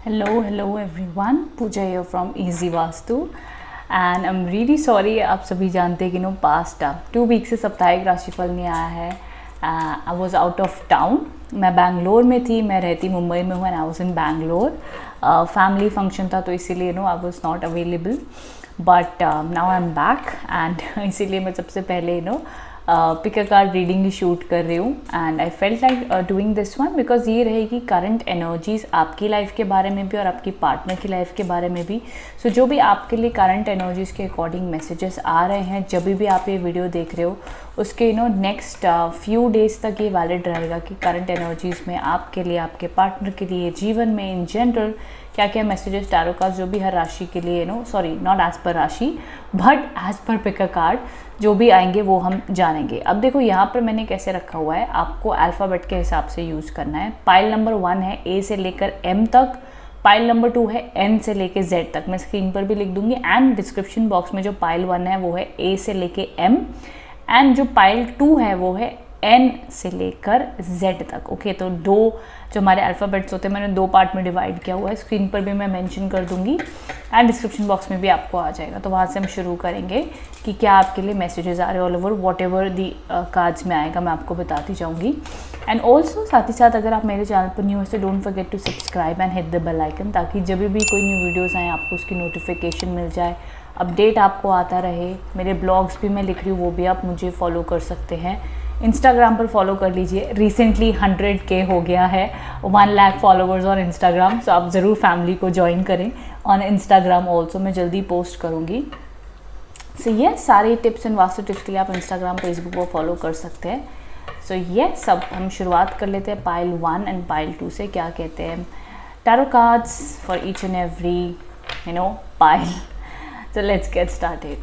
Hello everyone. Pooja here from Easy Vastu and I'm really sorry. आप सभी जानते हैं कि पास्ट 2 वीक से साप्ताहिक राशिफल नहीं आया है. I was out of town. मैं बैंगलोर में थी. मैं रहती मुंबई में हूँ and I was in Bangalore. Family function था तो इसीलिए I was not available. But now I am back and इसीलिए मैं सबसे पहले पिक अ कार्ड रीडिंग ही शूट कर रही हूँ. And I felt like doing this one because ये रहेगी करंट एनर्जीज आपकी लाइफ के बारे में भी और आपकी पार्टनर की लाइफ के बारे में भी. सो जो भी आपके लिए करंट एनर्जीज के अकॉर्डिंग मैसेजेस आ रहे हैं जब भी आप ये वीडियो देख रहे हो उसके नेक्स्ट फ्यू डेज तक ये वैलिड रहेगा कि करंट एनर्जीज में आपके लिए, आपके पार्टनर के लिए, जीवन में इन जनरल क्या क्या मैसेजेस टैरो कार्ड जो भी हर राशि के लिए सॉरी नॉट एज पर राशि but as per pick a card जो भी आएंगे वो हम जानेंगे. अब देखो यहाँ पर मैंने कैसे रखा हुआ है, आपको अल्फ़ाबेट के हिसाब से यूज़ करना है. पाइल नंबर 1 है ए से लेकर एम तक. पाइल नंबर 2 है एन से लेकर जेड तक. मैं स्क्रीन पर भी लिख दूंगी एंड डिस्क्रिप्शन बॉक्स में जो पाइल 1 है वो है ए से लेकर एम एंड जो पाइल 2 है वो है एन से लेकर जेड तक. ओके, तो दो जो हमारे अल्फ़ाबेट्स होते हैं मैंने 2 पार्ट में डिवाइड किया हुआ है. स्क्रीन पर भी मैं मेंशन कर दूंगी एंड डिस्क्रिप्शन बॉक्स में भी आपको आ जाएगा. तो वहाँ से हम शुरू करेंगे कि क्या आपके लिए मैसेजेस आ रहे हैं all over. What ever the cards में आएगा मैं आपको बताती जाऊँगी. एंड ऑल्सो साथ ही साथ अगर आप मेरे चैनल पर न्यू है तो don't forget to subscribe and hit the bell icon ताकि जब भी कोई न्यू वीडियोज़ आएँ आपको उसकी नोटिफिकेशन मिल जाए, अपडेट आपको आता रहे. मेरे ब्लॉग्स भी मैं लिख रही हूँ वो भी आप मुझे फॉलो कर सकते हैं. इंस्टाग्राम पर फॉलो कर लीजिए. रिसेंटली 100K हो गया है, 1 लाख फॉलोवर्स ऑन इंस्टाग्राम. सो आप ज़रूर फैमिली को ज्वाइन करें ऑन इंस्टाग्राम ऑल्सो. मैं जल्दी पोस्ट करूँगी. सो ये सारे टिप्स एंड वास्तु टिप्स के लिए आप इंस्टाग्राम फेसबुक पर फॉलो कर सकते हैं. सो ये सब हम शुरुआत कर लेते हैं पाइल 1 एंड पाइल 2 से. क्या कहते हैं tarot cards for each and every pile. So let's get started.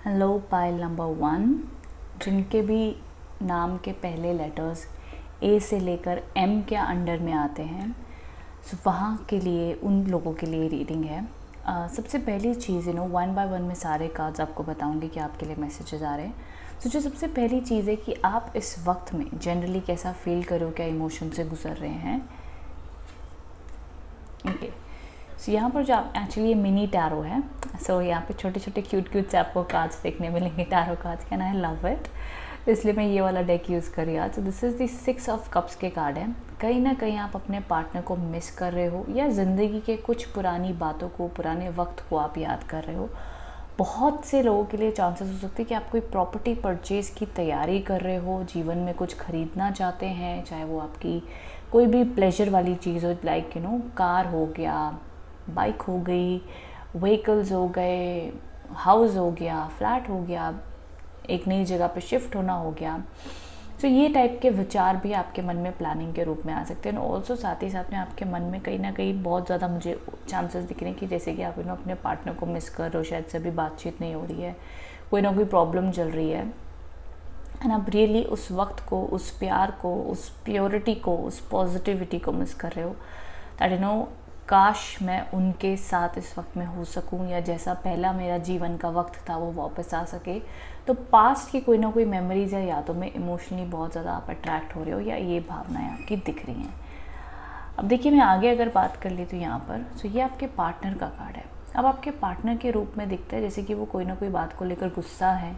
Hello pile number 1. जिनके भी नाम के पहले लेटर्स ए से लेकर एम के अंडर में आते हैं सो वहाँ के लिए, उन लोगों के लिए रीडिंग है. सबसे पहली चीज़ 1 बाय 1 में सारे कार्ड्स आपको बताऊंगी कि आपके लिए मैसेजेस आ रहे हैं. सो जो सबसे पहली चीज़ है कि आप इस वक्त में जनरली कैसा फील करो, क्या इमोशन से गुजर रहे हैं. ओके, सो यहाँ पर जो आप एक्चुअली ये मिनी टैरो है. सो यहाँ पे छोटे छोटे क्यूट से आपको कार्ड्स देखने मिलेंगे. Tarot cards can I love it, इसलिए मैं ये वाला डेक यूज़ कर रही हूँ. तो this is the 6 of cups के कार्ड है. कहीं ना कहीं आप अपने पार्टनर को मिस कर रहे हो या ज़िंदगी के कुछ पुरानी बातों को, पुराने वक्त को आप याद कर रहे हो. बहुत से लोगों के लिए चांसेस हो सकते हैं कि आप कोई प्रॉपर्टी परचेज़ की तैयारी कर रहे हो, जीवन में कुछ ख़रीदना चाहते हैं, चाहे वो आपकी कोई भी प्लेजर वाली चीज़ हो, लाइक कार हो गया, बाइक हो गई, व्हीकल्स हो गए, हाउस हो गया, फ्लैट हो गया, एक नई जगह पे शिफ्ट होना हो गया. तो ये टाइप के विचार भी आपके मन में प्लानिंग के रूप में आ सकते हैं. ऑल्सो साथ ही साथ में आपके मन में कहीं ना कहीं बहुत ज़्यादा मुझे चांसेस दिख रहे हैं कि जैसे कि आप अपने पार्टनर को मिस कर रहे हो, शायद से भी बातचीत नहीं हो रही है, कोई ना कोई प्रॉब्लम चल रही है एंड आप रियली उस वक्त को, उस प्यार को, उस प्योरिटी को, उस पॉजिटिविटी को मिस कर रहे हो. दैट काश मैं उनके साथ इस वक्त में हो सकूं या जैसा पहला मेरा जीवन का वक्त था वो वापस आ सके. तो पास्ट की कोई ना कोई मेमोरीज या यादों में इमोशनली बहुत ज़्यादा आप अट्रैक्ट हो रहे हो या ये भावनाएं आपकी दिख रही हैं. अब देखिए मैं आगे अगर बात कर ली तो यहाँ पर तो ये आपके पार्टनर का कार्ड है. अब आपके पार्टनर के रूप में दिखता है जैसे कि वो कोई ना कोई बात को लेकर गुस्सा है.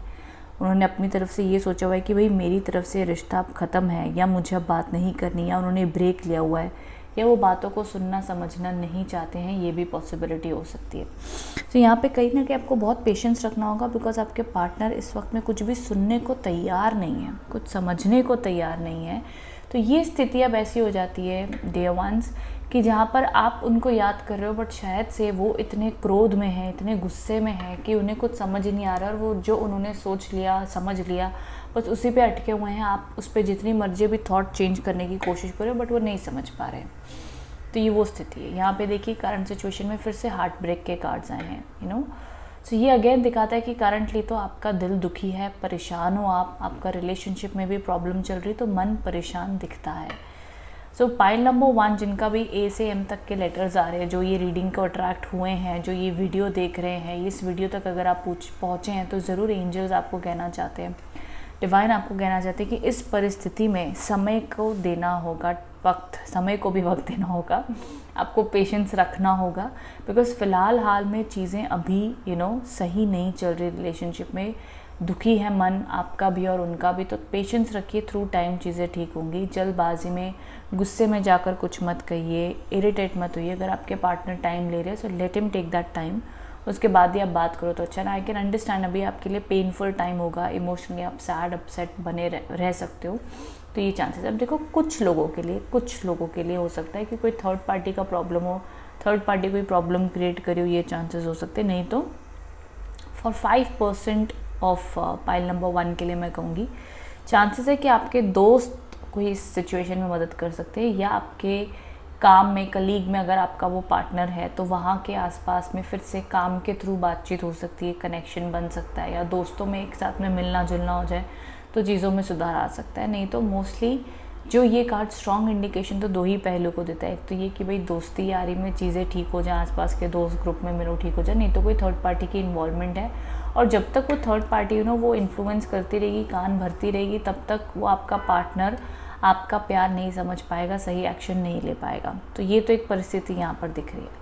उन्होंने अपनी तरफ से ये सोचा हुआ है कि भाई मेरी तरफ से रिश्ता अब ख़त्म है या मुझे अब बात नहीं करनी, या उन्होंने ब्रेक लिया हुआ है, या वो बातों को सुनना समझना नहीं चाहते हैं. ये भी पॉसिबिलिटी हो सकती है. तो यहाँ पे कहीं ना कहीं आपको बहुत पेशेंस रखना होगा बिकॉज आपके पार्टनर इस वक्त में कुछ भी सुनने को तैयार नहीं है, कुछ समझने को तैयार नहीं है. तो ये स्थिति अब ऐसी हो जाती है डियर वंस कि जहाँ पर आप उनको याद कर रहे हो बट शायद से वो इतने क्रोध में है, इतने गुस्से में है कि उन्हें कुछ समझ ही नहीं आ रहा और वो जो उन्होंने सोच लिया, समझ लिया, बस उसी पे अटके हुए हैं. आप उस पर जितनी मर्जी भी थॉट चेंज करने की कोशिश करो बट वो नहीं समझ पा रहे. तो ये वो स्थिति है. यहाँ पे देखिए करंट सिचुएशन में फिर से हार्ट ब्रेक के कार्ड्स आए हैं. सो ये अगेन दिखाता है कि करंटली तो आपका दिल दुखी है, परेशान हो आप, आपका रिलेशनशिप में भी प्रॉब्लम चल रही, तो मन परेशान दिखता है. सो पाइल नंबर 1 जिनका भी ए से एम तक के लेटर्स आ रहे हैं, जो ये रीडिंग को अट्रैक्ट हुए हैं, जो ये वीडियो देख रहे हैं, इस वीडियो तक अगर आप पहुँचे हैं तो ज़रूर एंजल्स आपको कहना चाहते हैं, डिवाइन आपको कहना चाहते हैं कि इस परिस्थिति में समय को देना होगा, वक्त, समय को भी वक्त देना होगा, आपको पेशेंस रखना होगा, बिकॉज़ फ़िलहाल हाल में चीज़ें अभी सही नहीं चल रही रिलेशनशिप में, दुखी है मन आपका भी और उनका भी। तो पेशेंस रखिए, थ्रू टाइम चीज़ें ठीक होंगी। जल्दबाजी में, गुस्से में जाकर कुछ मत कहिए, इरिटेट मत होइए। अगर आपके पार्टनर टाइम ले रहे हैं so let him take that time, उसके बाद ही आप बात करो तो अच्छा ना। आई कैन अंडरस्टैंड अभी आपके लिए पेनफुल टाइम होगा, इमोशनली आप सैड अपसेट बने रह सकते हो, तो ये चांसेस। अब देखो कुछ लोगों के लिए हो सकता है कि कोई थर्ड पार्टी का प्रॉब्लम हो, थर्ड पार्टी कोई प्रॉब्लम क्रिएट करे हो, ये चांसेस हो सकते हैं। नहीं तो फॉर 5% ऑफ पाइल नंबर 1 के लिए मैं कहूँगी चांसेस है कि आपके दोस्त कोई इस सिचुएशन में मदद कर सकते हैं, या आपके काम में, कलीग में अगर आपका वो पार्टनर है तो वहाँ के आसपास में फिर से काम के थ्रू बातचीत हो सकती है, कनेक्शन बन सकता है, या दोस्तों में एक साथ में मिलना जुलना हो जाए तो चीज़ों में सुधार आ सकता है। नहीं तो मोस्टली जो ये कार्ड स्ट्रॉन्ग इंडिकेशन तो 2 ही पहलू को देता है। एक तो ये कि भाई दोस्ती यारी में चीज़ें ठीक हो जाए, आसपास के दोस्त ग्रुप में मिलो ठीक हो जाए, नहीं तो कोई थर्ड पार्टी की इन्वॉल्वमेंट है। और जब तक वो थर्ड पार्टी वो इन्फ्लुएंस करती रहेगी, कान भरती रहेगी, तब तक वो आपका पार्टनर आपका प्यार नहीं समझ पाएगा, सही एक्शन नहीं ले पाएगा। तो ये तो एक परिस्थिति यहाँ पर दिख रही है।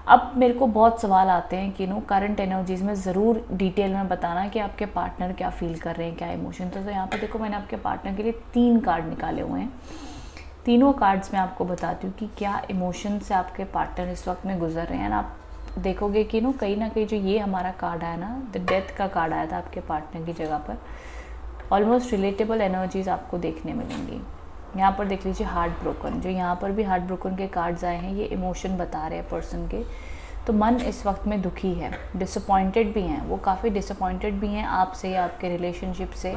अब मेरे को बहुत सवाल आते हैं कि करंट एनर्जीज़ में ज़रूर डिटेल में बताना कि आपके पार्टनर क्या फील कर रहे हैं, क्या इमोशन। तो यहाँ पर देखो मैंने आपके पार्टनर के लिए 3 कार्ड निकाले हुए हैं। तीनों कार्ड्स में आपको बताती हूँ कि क्या इमोशन से आपके पार्टनर इस वक्त में गुजर रहे हैं। आप देखोगे कि कहीं ना कहीं जो ये हमारा कार्ड आया ना, द डेथ का कार्ड आया था आपके पार्टनर की जगह पर, ऑलमोस्ट रिलेटेबल एनर्जीज़ आपको देखने मिलेंगी। यहाँ पर देख लीजिए हार्ट ब्रोकन, जो यहाँ पर भी हार्ट ब्रोकन के कार्ड्स आए हैं, ये इमोशन बता रहे हैं पर्सन के। तो मन इस वक्त में दुखी है, डिसअपॉइंटेड भी हैं, वो काफ़ी डिसअपॉइंटेड भी हैं आपसे या आपके रिलेशनशिप से।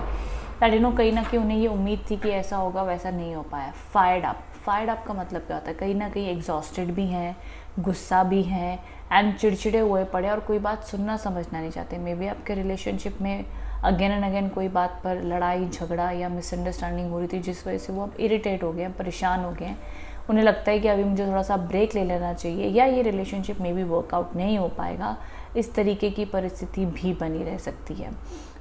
दैट कहीं ना कहीं उन्हें ये उम्मीद थी कि ऐसा होगा, वैसा नहीं हो पाया। फायर्ड अप का मतलब क्या होता है, कहीं ना कहीं एग्जॉस्टेड भी हैं, गुस्सा भी हैं, एंड चिड़चिड़े हुए पड़े और कोई बात सुनना समझना नहीं चाहते। मे बी आपके रिलेशनशिप में अगेन एंड अगेन कोई बात पर लड़ाई झगड़ा या मिसअंडरस्टैंडिंग हो रही थी, जिस वजह से वो अब इरिटेट हो गए, परेशान हो गए। उन्हें लगता है कि अभी मुझे थोड़ा सा ब्रेक ले लेना चाहिए, या ये रिलेशनशिप में भी वर्कआउट नहीं हो पाएगा, इस तरीके की परिस्थिति भी बनी रह सकती है।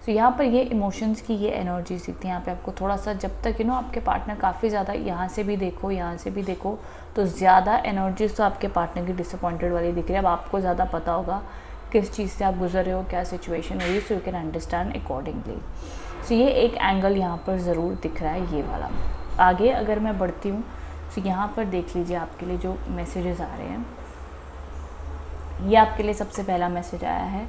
तो यहाँ पर ये इमोशंस की ये एनर्जी सीखती है। यहाँ पे आपको थोड़ा सा, जब तक आपके पार्टनर काफ़ी ज़्यादा यहाँ से भी देखो यहाँ से भी देखो, तो ज़्यादा एनर्जीज तो आपके पार्टनर की डिसअपॉइंटेड वाली दिख रही है। अब आपको ज़्यादा पता होगा किस चीज़ से आप गुजर रहे हो, क्या सिचुएशन हो रही है, so you can understand accordingly. So ये एक एंगल यहाँ पर ज़रूर दिख रहा है, ये वाला। आगे अगर मैं बढ़ती हूँ तो यहाँ पर देख लीजिए आपके लिए जो मैसेजेस आ रहे हैं। ये आपके लिए सबसे पहला मैसेज आया है,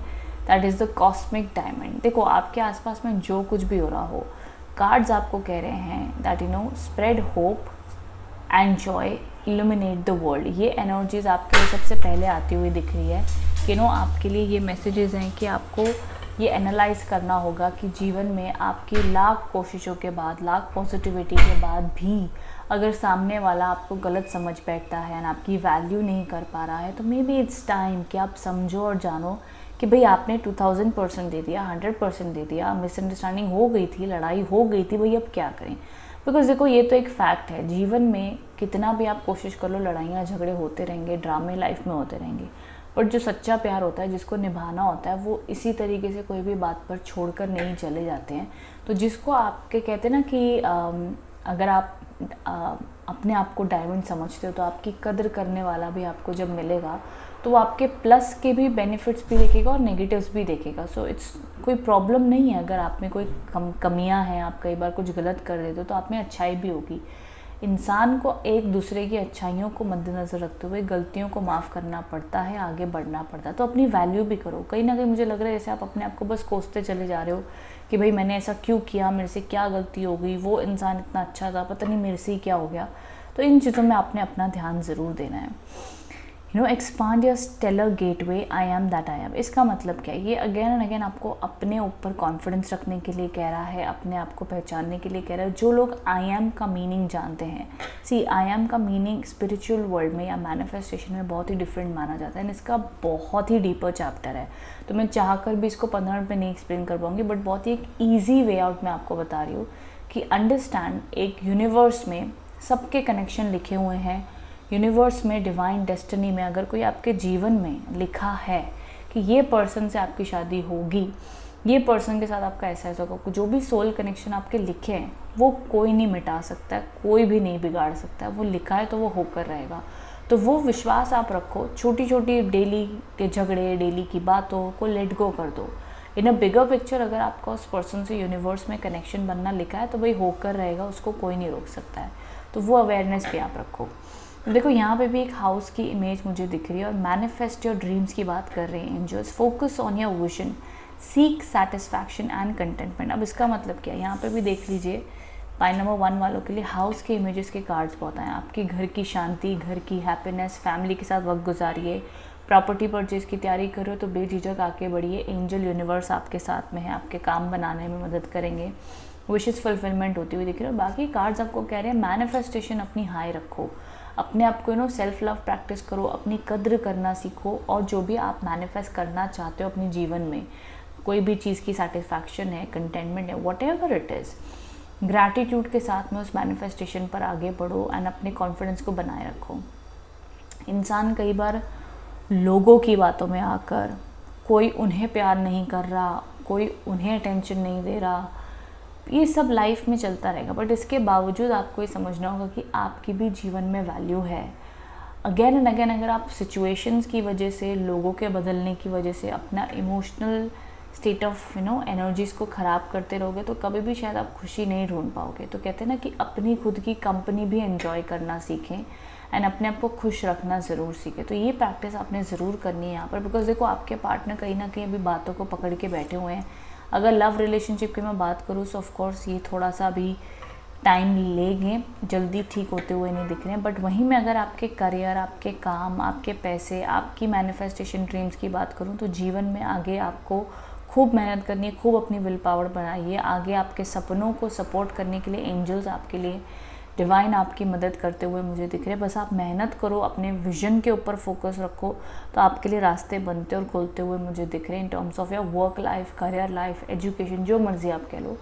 that is the cosmic diamond. देखो आपके आसपास में जो कुछ भी हो रहा हो, कार्ड्स आपको कह रहे हैं that spread hope and Joy, illuminate the world. ये एनर्जीज आपके लिए सबसे पहले आती हुई दिख रही है कि आपके लिए ये मैसेजेस हैं कि आपको ये एनालाइज करना होगा कि जीवन में आपकी लाख कोशिशों के बाद, लाख पॉजिटिविटी के बाद भी अगर सामने वाला आपको गलत समझ बैठता है और आपकी वैल्यू नहीं कर पा रहा है, तो मे बी इट्स टाइम कि आप समझो और जानो कि भाई आपने 2000% दे दिया, 100% दे दिया, मिसअंडरस्टैंडिंग हो गई थी, लड़ाई हो गई थी, भाई अब क्या करें। बिकॉज देखो ये तो एक फैक्ट है, जीवन में कितना भी आप कोशिश कर लो, लड़ाइयाँ झगड़े होते रहेंगे, ड्रामे लाइफ में होते रहेंगे, बट जो सच्चा प्यार होता है, जिसको निभाना होता है, वो इसी तरीके से कोई भी बात पर छोड़कर नहीं चले जाते हैं। तो जिसको आपके कहते हैं ना कि अगर आप अपने आप को डायमंड समझते हो तो आपकी कदर करने वाला भी आपको जब मिलेगा तो वो आपके प्लस के भी बेनिफिट्स भी देखेगा और नेगेटिव्स भी देखेगा। सो इट्स कोई प्रॉब्लम नहीं है अगर आप में कोई कमियां हैं, आप कई बार कुछ गलत कर देते हो तो आप में अच्छाई भी होगी। इंसान को एक दूसरे की अच्छाइयों को मद्देनज़र रखते हुए गलतियों को माफ़ करना पड़ता है, आगे बढ़ना पड़ता है। तो अपनी वैल्यू भी करो। कहीं ना कहीं मुझे लग रहा है जैसे आप अपने आप को बस कोसते चले जा रहे हो कि भाई मैंने ऐसा क्यों किया, मेरे से क्या गलती हो गई, वो इंसान इतना अच्छा था, पता नहीं मेरे से ही क्या हो गया। तो इन चीज़ों में आपने अपना ध्यान ज़रूर देना है। Expand your stellar gateway, I am that I am. इसका मतलब क्या है? ये अगेन एंड अगेन आपको अपने ऊपर कॉन्फिडेंस रखने के लिए कह रहा है, अपने आप को पहचानने के लिए कह रहा है। जो लोग आई एम का मीनिंग जानते हैं, सी आई एम का मीनिंग स्पिरिचुअल वर्ल्ड में या मैनिफेस्टेशन में बहुत ही डिफरेंट माना जाता है। इसका बहुत ही डीपर चैप्टर है, तो मैं चाहकर भी इसको 15 मिनट में नहीं एक्सप्लेन कर पाऊंगी, बट बहुत ही एक ईजी वे आउट मैं आपको बता रही हूँ कि अंडरस्टैंड, एक यूनिवर्स में सबके कनेक्शन लिखे हुए हैं। यूनिवर्स में, डिवाइन डेस्टिनी में अगर कोई आपके जीवन में लिखा है कि ये पर्सन से आपकी शादी होगी ये पर्सन के साथ आपका ऐसा होगा, जो भी सोल कनेक्शन आपके लिखे हैं वो कोई नहीं मिटा सकता है, कोई भी नहीं बिगाड़ सकता है, वो लिखा है तो वो होकर रहेगा। तो वो विश्वास आप रखो, छोटी छोटी डेली के झगड़े, डेली की बातों को लेट गो कर दो। इन अ बिगर पिक्चर अगर आपका उस पर्सन से यूनिवर्स में कनेक्शन बनना लिखा है तो भाई होकर रहेगा, उसको कोई नहीं रोक सकता है। तो वो अवेयरनेस भी आप रखो। देखो यहाँ पे भी एक हाउस की इमेज मुझे दिख रही है और मैनिफेस्ट योर ड्रीम्स की बात कर रहे हैं angels. Focus on your vision, seek satisfaction and contentment. अब इसका मतलब क्या है, यहाँ पे भी देख लीजिए पाइल नंबर 1 वालों के लिए हाउस के इमेजेस के कार्ड्स बहुत आए हैं। आपके घर की शांति, घर की हैप्पीनेस, फैमिली के साथ वक्त गुजारिए, प्रॉपर्टी परचेज की तैयारी कर रहे हो तो बेझिझक आके बढ़िए। एंजल यूनिवर्स आपके साथ में है, आपके काम बनाने में मदद करेंगे, विशेस फुलफिलमेंट होती हुई दिख रही है। बाकी कार्ड्स आपको कह रहे हैं मैनिफेस्टेशन अपनी हाई रखो, अपने आप को सेल्फ लव प्रैक्टिस करो, अपनी कद्र करना सीखो, और जो भी आप मैनिफेस्ट करना चाहते हो अपने जीवन में, कोई भी चीज़ की सेटिस्फैक्शन है, कंटेंटमेंट है, what ever it is, gratitude के साथ में उस मैनिफेस्टेशन पर आगे बढ़ो एंड अपने कॉन्फिडेंस को बनाए रखो। इंसान कई बार लोगों की बातों में आकर, कोई उन्हें प्यार नहीं कर रहा, कोई उन्हें अटेंशन नहीं दे रहा, ये सब लाइफ में चलता रहेगा, बट इसके बावजूद आपको ये समझना होगा कि आपकी भी जीवन में वैल्यू है। अगेन एंड अगेन अगर आप सिचुएशंस की वजह से, लोगों के बदलने की वजह से अपना इमोशनल स्टेट ऑफ एनर्जीज़ को ख़राब करते रहोगे तो कभी भी शायद आप खुशी नहीं ढूंढ पाओगे। तो कहते हैं ना कि अपनी खुद की कंपनी भी एंजॉय करना सीखें एंड अपने आप को खुश रखना ज़रूर सीखें। तो ये प्रैक्टिस आपने ज़रूर करनी है यहाँ पर, बिकॉज देखो आपके पार्टनर कहीं ना कहीं अभी बातों को पकड़ के बैठे हुए हैं। अगर लव रिलेशनशिप की मैं बात करूँ तो ऑफकोर्स ये थोड़ा सा भी टाइम लेंगे, जल्दी ठीक होते हुए नहीं दिख रहे हैं। बट वहीं में अगर आपके करियर, आपके काम, आपके पैसे, आपकी मैनिफेस्टेशन ड्रीम्स की बात करूँ तो जीवन में आगे आपको खूब मेहनत करनी है, खूब अपनी विल पावर बनाइए। आगे आपके सपनों को सपोर्ट करने के लिए एंजल्स आपके लिए, डिवाइन आपकी मदद करते हुए मुझे दिख रहे हैं। बस आप मेहनत करो, अपने विजन के ऊपर फोकस रखो तो आपके लिए रास्ते बनते और खुलते हुए मुझे दिख रहे हैं in terms of your work life, career life, education, जो मर्जी आप कह लो।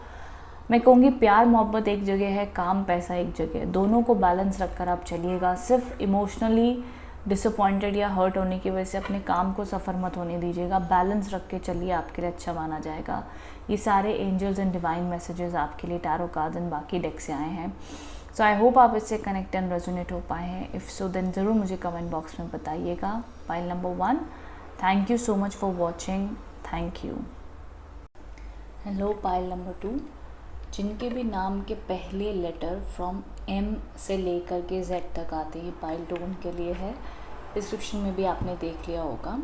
मैं कहूँगी प्यार मोहब्बत एक जगह है, काम पैसा एक जगह है, दोनों को बैलेंस रखकर आप चलिएगा। सिर्फ इमोशनली डिसअपॉइंटेड या हर्ट होने की वजह से अपने काम को सफ़र मत होने दीजिएगा, बैलेंस रख के चलिए, आपके लिए अच्छा माना जाएगा। ये सारे एंजल्स एंड डिवाइन मैसेजेस आपके लिए टैरो कार्ड्स एंड बाकी डेक से आए हैं। सो आई होप आप इससे कनेक्ट एंड रेजोनेट हो पाए हैं। इफ़ सो देन ज़रूर मुझे कमेंट बॉक्स में बताइएगा। Pile number 1, thank you so much for watching, thank you. Hello pile number 2, जिनके भी नाम के पहले लेटर फ्रॉम M से लेकर के Z तक आते हैं, पाइल 2 उनके लिए है। डिस्क्रिप्शन में भी आपने देख लिया होगा।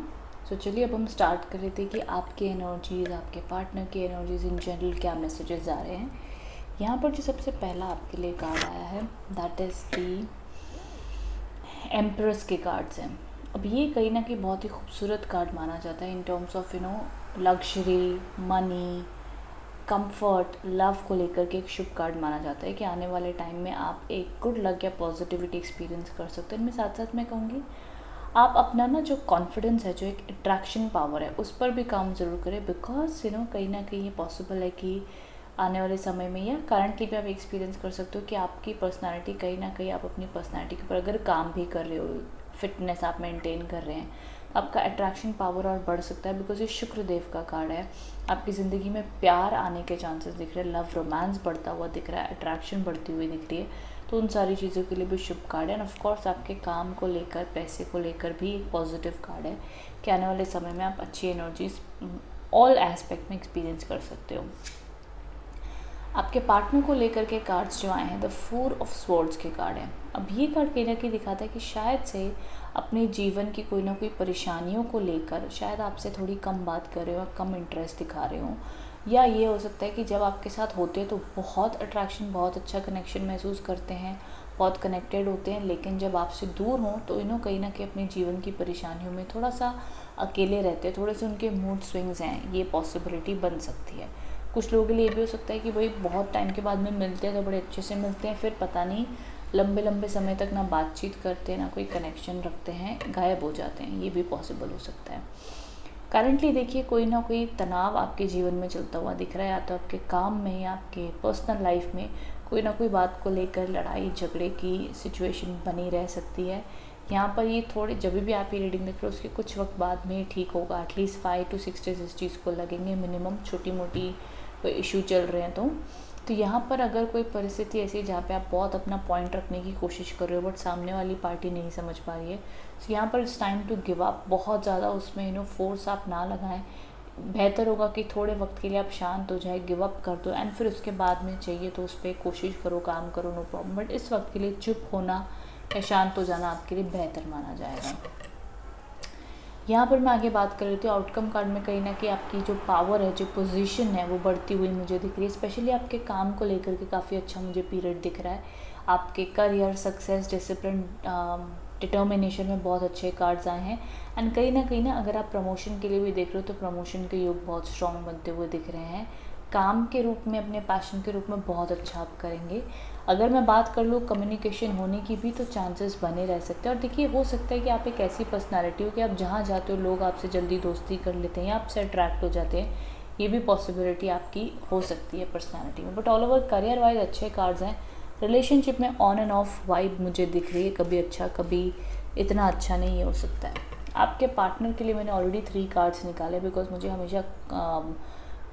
सो चलिए अब हम स्टार्ट कर रहे थे कि आपकी एनर्जीज़, आपके पार्टनर की एनर्जीज़ इन जनरल क्या मैसेजेस आ रहे हैं। यहाँ पर जो सबसे पहला आपके लिए कार्ड आया है दैट इज़ दी एम्प्रेस के कार्ड्स हैं। अब ये कहीं ना कहीं बहुत ही खूबसूरत कार्ड माना जाता है in terms of luxury, money, comfort, love को लेकर के एक शुभ कार्ड माना जाता है कि आने वाले टाइम में आप एक गुड लक या पॉजिटिविटी एक्सपीरियंस कर सकते हैं। इनमें साथ साथ मैं कहूँगी आप अपना जो कॉन्फिडेंस है, जो एक अट्रैक्शन पावर है, उस पर भी काम ज़रूर करें, बिकॉज कहीं ना कहीं ये पॉसिबल है कि आने वाले समय में या करंटली भी आप एक्सपीरियंस कर सकते हो कि आपकी पर्सनालिटी, कहीं ना कहीं आप अपनी पर्सनालिटी के ऊपर अगर काम भी कर रहे हो, फिटनेस आप मेंटेन कर रहे हैं, आपका अट्रैक्शन पावर और बढ़ सकता है। बिकॉज ये शुक्र देव का कार्ड है। आपकी ज़िंदगी में प्यार आने के चांसेस दिख रहे हैं, लव रोमांस बढ़ता हुआ दिख रहा है, अट्रैक्शन बढ़ती हुई दिख रही है। तो उन सारी चीज़ों के लिए भी शुभ कार्ड है। एंड ऑफकोर्स आपके काम को लेकर, पैसे को लेकर भी एक पॉजिटिव कार्ड है कि आने वाले समय में आप अच्छी एनर्जीज ऑल एस्पेक्ट में एक्सपीरियंस कर सकते हो। आपके पार्टनर को लेकर के कार्ड्स जो आए हैं द 4 ऑफ स्वॉर्ड्स के कार्ड हैं। अब ये कार्ड कहीं ना कहीं दिखाता है कि शायद से अपने जीवन की कोई ना कोई परेशानियों को लेकर शायद आपसे थोड़ी कम बात कर रहे हो, कम इंटरेस्ट दिखा रहे हो, या ये हो सकता है कि जब आपके साथ होते हैं तो बहुत अट्रैक्शन, बहुत अच्छा कनेक्शन महसूस करते हैं, बहुत कनेक्टेड होते हैं, लेकिन जब आपसे दूर हों तो कहीं ना कहीं अपने जीवन की परेशानियों में थोड़ा सा अकेले रहते हैं, थोड़े से उनके मूड स्विंग्स हैं, ये पॉसिबिलिटी बन सकती है। कुछ लोगों के लिए भी हो सकता है कि भाई बहुत टाइम के बाद में मिलते हैं तो बड़े अच्छे से मिलते हैं, फिर पता नहीं लंबे लंबे समय तक ना बातचीत करते हैं, ना कोई कनेक्शन रखते हैं, गायब हो जाते हैं, ये भी पॉसिबल हो सकता है। करंटली देखिए कोई ना कोई तनाव आपके जीवन में चलता हुआ दिख रहा है, या तो आपके काम में या आपके पर्सनल लाइफ में कोई ना कोई बात को लेकर लड़ाई झगड़े की सिचुएशन बनी रह सकती है, यहाँ पर ये थोड़े जब भी आप ये रीडिंग देख रहे हो उसके कुछ वक्त बाद में ठीक होगा, एटलीस्ट 5 to 6 days इस चीज़ को लगेंगे मिनिमम, छोटी मोटी कोई इशू चल रहे हैं तो यहाँ पर अगर कोई परिस्थिति ऐसी है जहाँ पे आप बहुत अपना पॉइंट रखने की कोशिश कर रहे हो बट सामने वाली पार्टी नहीं समझ पा रही है, तो यहाँ पर it's time to give up. बहुत ज़्यादा उसमें फोर्स आप ना लगाएं, बेहतर होगा कि थोड़े वक्त के लिए आप शांत हो जाए, गिव अप कर दो एंड फिर उसके बाद में चाहिए तो उस पर कोशिश करो, काम करो, नो प्रॉब्लम। बट इस वक्त के लिए चुप होना या शांत हो जाना आपके लिए बेहतर माना जाएगा। यहाँ पर मैं आगे बात कर रही थी आउटकम कार्ड में, कहीं ना कहीं आपकी जो पावर है, जो पोजीशन है वो बढ़ती हुई मुझे दिख रही है। स्पेशली आपके काम को लेकर के काफ़ी अच्छा मुझे पीरियड दिख रहा है। आपके करियर, सक्सेस, डिसिप्लिन, डिटर्मिनेशन में बहुत अच्छे कार्ड्स आए हैं एंड कहीं ना अगर आप प्रमोशन के लिए भी देख रहे हो तो प्रमोशन के योग बहुत स्ट्रॉन्ग बनते हुए दिख रहे हैं। काम के रूप में, अपने पैशन के रूप में बहुत अच्छा आप करेंगे। अगर मैं बात कर लूँ कम्युनिकेशन होने की भी तो चांसेस बने रह सकते हैं। और देखिए हो सकता है कि आप एक ऐसी पर्सनालिटी हो कि आप जहाँ जाते हो लोग आपसे जल्दी दोस्ती कर लेते हैं या आपसे अट्रैक्ट हो जाते हैं, ये भी पॉसिबिलिटी आपकी हो सकती है पर्सनैलिटी में। But all over career wise अच्छे कार्ड्स हैं। रिलेशनशिप में ऑन एंड ऑफ वाइब मुझे दिख रही है, कभी अच्छा कभी इतना अच्छा नहीं हो सकता है। आपके पार्टनर के लिए मैंने ऑलरेडी 3 कार्ड्स निकाले बिकॉज मुझे हमेशा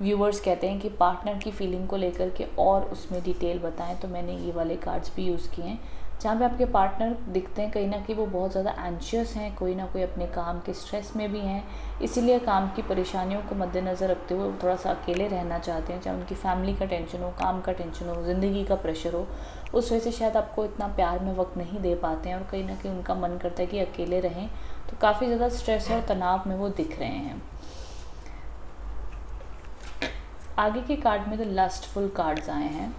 व्यूवर्स कहते हैं कि पार्टनर की फीलिंग को लेकर के और उसमें डिटेल बताएं, तो मैंने ये वाले कार्ड्स भी यूज़ किए हैं जहाँ पे आपके पार्टनर दिखते हैं कहीं ना कहीं वो बहुत ज़्यादा एंशियस हैं, कोई ना कोई अपने काम के स्ट्रेस में भी हैं, इसीलिए काम की परेशानियों को मद्देनज़र रखते हुए वो थोड़ा सा अकेले रहना चाहते हैं। चाहे उनकी फैमिली का टेंशन हो, काम का टेंशन हो, ज़िंदगी का प्रेशर हो, उस वजह से शायद आपको इतना प्यार में वक्त नहीं दे पाते हैं और कहीं ना कहीं उनका मन करता है कि अकेले रहें, तो काफ़ी ज़्यादा स्ट्रेस और तनाव में वो दिख रहे हैं। आगे के कार्ड में तो लस्टफुल कार्ड्स आए हैं।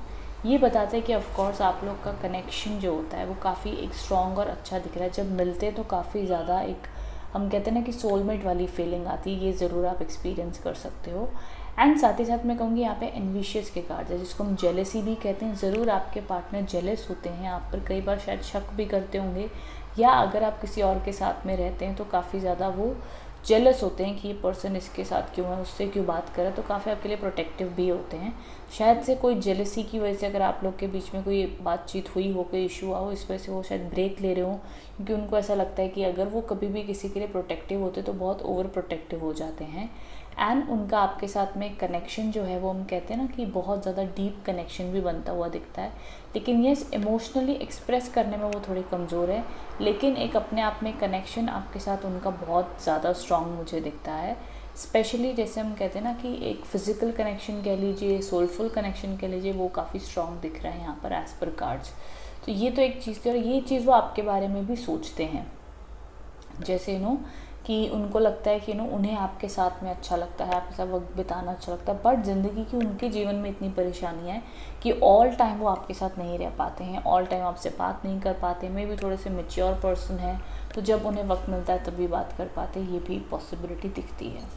ये बताते हैं कि ऑफ कोर्स आप लोग का कनेक्शन जो होता है वो काफ़ी एक स्ट्रॉन्ग और अच्छा दिख रहा है। जब मिलते हैं तो काफ़ी ज़्यादा एक हम कहते हैं ना कि सोलमेट वाली फीलिंग आती है, ये ज़रूर आप एक्सपीरियंस कर सकते हो। एंड साथ ही साथ मैं कहूँगी यहाँ पे एनविशियस के कार्ड्स है जिसको हम जेलेसी भी कहते हैं। ज़रूर आपके पार्टनर जेलस होते हैं, आप पर कई बार शायद शक भी करते होंगे, या अगर आप किसी और के साथ में रहते हैं तो काफ़ी ज़्यादा वो जेलस होते हैं कि ये पर्सन इसके साथ क्यों है, उससे क्यों बात करे, तो काफ़ी आपके लिए प्रोटेक्टिव भी होते हैं। शायद से कोई जेलसी की वजह से अगर आप लोग के बीच में कोई बातचीत हुई हो, कोई इशू हुआ हो, इस वजह से वो शायद ब्रेक ले रहे हो, क्योंकि उनको ऐसा लगता है कि अगर वो कभी भी किसी के लिए प्रोटेक्टिव होते तो बहुत ओवर प्रोटेक्टिव हो जाते हैं। एंड उनका आपके साथ में कनेक्शन जो है वो हम कहते हैं ना कि बहुत ज़्यादा डीप कनेक्शन भी बनता हुआ दिखता है। लेकिन ये इमोशनली एक्सप्रेस करने में वो थोड़े कमज़ोर है, लेकिन एक अपने आप में कनेक्शन आपके साथ उनका बहुत ज़्यादा स्ट्रॉन्ग मुझे दिखता है। स्पेशली जैसे हम कहते हैं ना कि एक फ़िज़िकल कनेक्शन कह लीजिए, सोलफुल कनेक्शन कह लीजिए, वो काफ़ी स्ट्रॉन्ग दिख रहा है यहाँ पर एज़ पर कार्ड्स। तो ये तो एक चीज़ थी, और ये चीज़ वो आपके बारे में भी सोचते हैं, जैसे कि उनको लगता है कि उन्हें आपके साथ में अच्छा लगता है, आपके साथ वक्त बिताना अच्छा लगता है, बट ज़िंदगी की उनके जीवन में इतनी परेशानियाँ हैं कि ऑल टाइम वो आपके साथ नहीं रह पाते हैं, ऑल टाइम आपसे बात नहीं कर पाते। मे भी थोड़े से मैच्योर पर्सन है तो जब उन्हें वक्त मिलता है तभी बात कर पाते हैं, ये भी पॉसिबिलिटी दिखती है।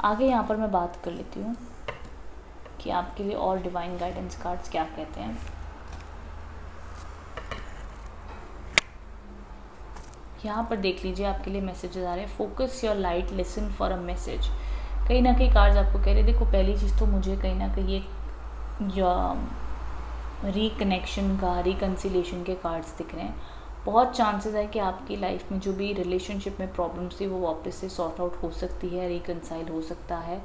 आगे यहाँ पर मैं बात कर लेती हूँ कि आपके लिए और डिवाइन गाइडेंस कार्ड्स क्या कहते हैं। यहाँ पर देख लीजिए आपके लिए मैसेजेस आ रहे हैं। Focus your light, listen for a message. कहीं ना कहीं कार्ड्स आपको कह रहे हैं, देखो पहली चीज़ तो मुझे कहीं ना कहीं एक रिकनेक्शन का, रिकन्सिलेशन के कार्ड्स दिख रहे हैं। बहुत चांसेस है कि आपकी लाइफ में जो भी रिलेशनशिप में प्रॉब्लम्स थी वो वापस से सॉर्ट आउट हो सकती है, रिकन्साइल हो सकता है।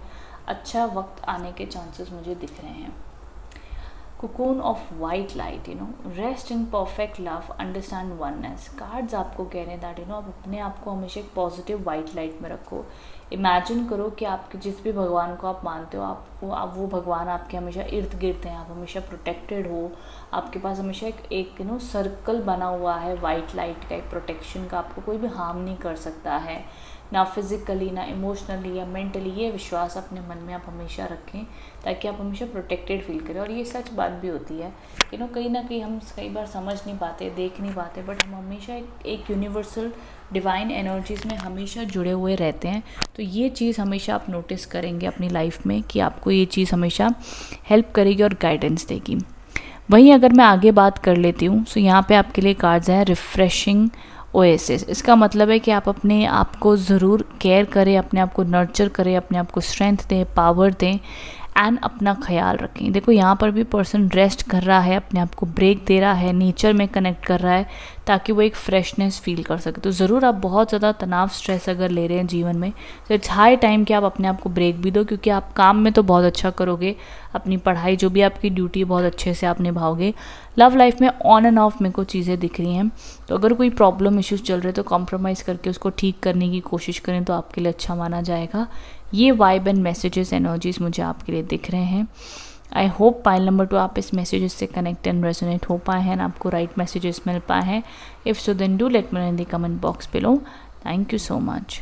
अच्छा वक्त आने के चांसेस मुझे दिख रहे हैं। cocoon of white light, rest in perfect love, understand oneness। Cards आपको कह रहे हैं दैट आप अपने आप को हमेशा एक पॉजिटिव वाइट लाइट में रखो। इमेजिन करो कि आपके जिस भी भगवान को आप मानते हो, आप वो भगवान आपके हमेशा इर्द गिर्द हैं, आप हमेशा प्रोटेक्टेड हो, आपके पास हमेशा एक सर्कल बना हुआ है वाइट लाइट का, एक प्रोटेक्शन का। आपको कोई भी हार्म नहीं कर सकता है, ना फिज़िकली ना इमोशनली या मेंटली। ये विश्वास अपने मन में आप हमेशा रखें ताकि आप हमेशा प्रोटेक्टेड फील करें। और ये सच बात भी होती है, कहीं ना कहीं हम कई बार समझ नहीं पाते, देख नहीं पाते, बट हम हमेशा एक यूनिवर्सल डिवाइन एनर्जीज़ में हमेशा जुड़े हुए रहते हैं। तो ये चीज़ हमेशा आप नोटिस करेंगे अपनी लाइफ में कि आपको ये चीज़ हमेशा हेल्प करेगी और गाइडेंस देगी। वहीं अगर मैं आगे बात कर लेती हूँ तो यहाँ पे आपके लिए कार्ड्स है रिफ्रेशिंग ओएसिस। इसका मतलब है कि आप अपने आप को ज़रूर केयर करें, अपने आप को नर्चर करें, अपने आप को स्ट्रेंथ दें, पावर दें एंड अपना ख्याल रखें। देखो यहाँ पर भी पर्सन रेस्ट कर रहा है, अपने आप को ब्रेक दे रहा है, नेचर में कनेक्ट कर रहा है ताकि वो एक फ्रेशनेस फील कर सके। तो ज़रूर आप बहुत ज़्यादा तनाव स्ट्रेस अगर ले रहे हैं जीवन में, तो इट्स हाई टाइम कि आप अपने आप को ब्रेक भी दो, क्योंकि आप काम में तो बहुत अच्छा करोगे, अपनी पढ़ाई जो भी आपकी ड्यूटी बहुत अच्छे से आप निभाओगे। लव लाइफ में ऑन एंड ऑफ मेरे को चीज़ें दिख रही हैं, तो अगर कोई प्रॉब्लम इश्यूज चल रहे तो कॉम्प्रोमाइज़ करके उसको ठीक करने की कोशिश करें तो आपके लिए अच्छा माना जाएगा। ये वाइब एंड मैसेजेस एनर्जीज मुझे आपके लिए दिख रहे हैं। आई होप पाइल नंबर 2 आप इस मैसेजेस से कनेक्ट एंड रेजोनेट हो पाए हैं, आपको राइट मैसेजेस मिल पाए हैं। If so then do let me know in the comment box below. Thank you so much.